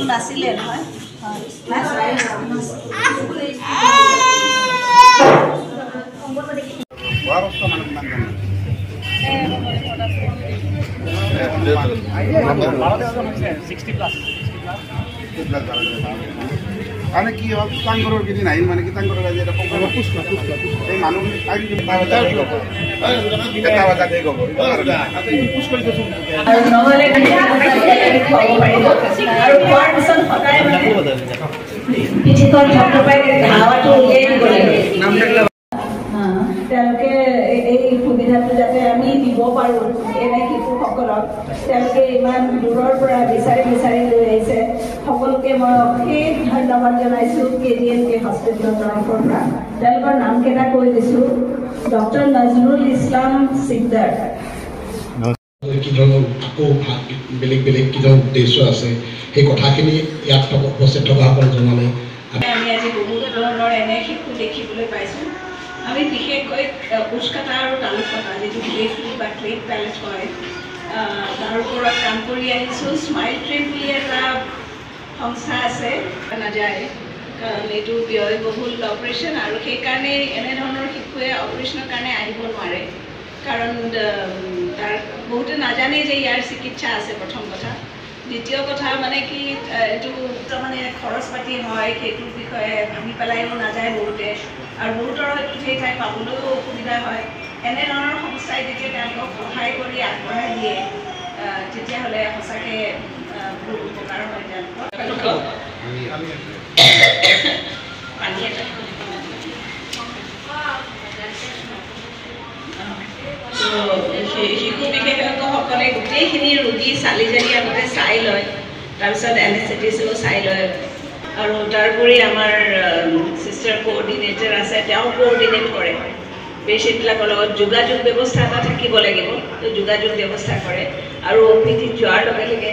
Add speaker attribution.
Speaker 1: নাছিলে নহয়
Speaker 2: মানে কি হল কিতাংগৰৰ কেইদিন আহিল মানে কিতাংগৰৰ আজি এটা এই মানুহখিনি
Speaker 3: তেওঁলোকে এই সুবিধাটো যাতে আমি দিব পাৰোঁ এনে শিশুসকলক তেওঁলোকে ইমান দূৰৰ পৰা বিচাৰি লৈ আহিছে সকলোকে মই অশেষ ধন্যবাদ জনাইছোঁ KDNK হস্পিটেলৰ তৰফৰ পৰা তেওঁলোকৰ নামকেইটা কৈ দিছোঁ ডক্টৰ নজৰুল ইছলাম সিকদাৰ
Speaker 4: কি ধৰণৰ আকৌ বেলেগ কি ধৰণৰ উদ্দেশ্য আছে সেই কথাখিনি ইয়াত উপস্থিত থকাসকলে জনালে
Speaker 3: আমি আজি বহুত ধৰণৰ এনে শিশু দেখিবলৈ পাইছোঁ আমি বিশেষকৈ কোচকাটা আৰু তালুকটা যিটো ক্লেফ বা ক্লেফ পেলেট হয় তাৰ ওপৰত কাম কৰি আহিছোঁ স্মাইল ট্ৰেইন বুলি এটা সংস্থা আছে নাযায় কাৰণ এইটো ব্যয়বহুল অপাৰেশ্যন আৰু সেইকাৰণে এনেধৰণৰ শিশুৱে অপাৰেশ্যনৰ কাৰণে আহিব নোৱাৰে কাৰণ তাৰ বহুতে নাজানে যে ইয়াৰ চিকিৎসা আছে প্ৰথম কথা দ্বিতীয় কথা মানে কি এইটো মানে খৰচ পাতি হয় সেইটোৰ বিষয়ে ভাবি পেলাইও নাযায় বহুতে আৰু বহুতৰ হয়তো সেই ঠাই পাবলৈও অসুবিধা হয় এনেধৰণৰ সংস্থাই যেতিয়া তেওঁলোকক সহায় কৰি আগবঢ়াই দিয়ে তেতিয়াহ'লে সঁচাকৈ বহুত উপকাৰ হয় তেওঁলোকৰ শিশু বিশেষজ্ঞসকলে গোটেইখিনি ৰোগী চালি জাৰি আগতে চাই লয় তাৰপিছত এনেস্থেটিষ্টো চাই লয় আৰু তাৰোপৰি আমাৰ চিষ্টাৰ কোঅৰ্ডিনেটৰ আছে তেওঁ কোঅৰ্ডিনেট কৰে পেচেণ্টবিলাকৰ লগত যোগাযোগ ব্যৱস্থা এটা থাকিব লাগিব তো যোগাযোগ ব্যৱস্থা কৰে আৰু অপিডিত যোৱাৰ লগে লগে